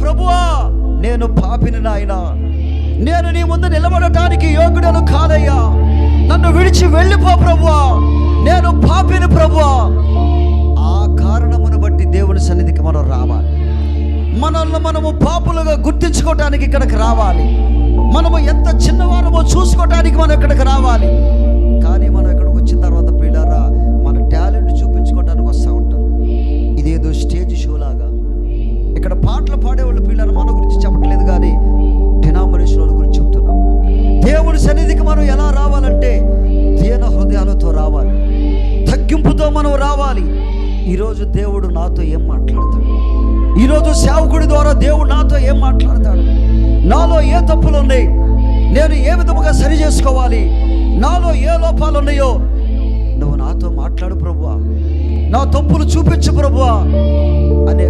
ప్రభువా నేను పాపిని నాయనా, నేను నీ ముందు నిలబడటానికి యోగ్యుడను కాదయ్యా, నన్ను విడిచి వెళ్ళిపో ప్రభువా, నేను పాపిని ప్రభువా. ఆ కారణమును బట్టి దేవుని సన్నిధికి మనం రావాలి. మనల్ని మనము పాపులుగా గుర్తించుకోవటానికి ఇక్కడికి రావాలి. మనము ఎంత చిన్నవారమో చూసుకోవటానికి మనం ఇక్కడికి రావాలి. కానీ మనం ఇక్కడికి వచ్చిన తర్వాత పిల్లరా మన టాలెంట్ చూపించుకోవడానికి వస్తూ ఉంటారు. ఇదేదో స్టేజ్ షో లాగా. ఇక్కడ పాటలు పాడేవాళ్ళు పిల్లలు మన గురించి చెప్పట్లేదు, కానీ డినామినేషన్ గురించి చెప్తున్నాం. దేవుడి సన్నిధికి మనం ఎలా రావాలంటే దీన హృదయాలతో రావాలి, తగ్గింపుతో మనం రావాలి. ఈరోజు దేవుడు నాతో ఏం మాట్లాడతాడు? ఈరోజు సేవకుడి ద్వారా దేవుడు నాతో ఏం మాట్లాడతాడు? నాలో ఏ తప్పులు ఉన్నాయి, నేను ఏ విధముగా సరి చేసుకోవాలి, నాలో ఏ లోపాలు ఉన్నాయో నువ్వు నాతో మాట్లాడు ప్రభువా, నా తప్పులు చూపించు ప్రభువా అనే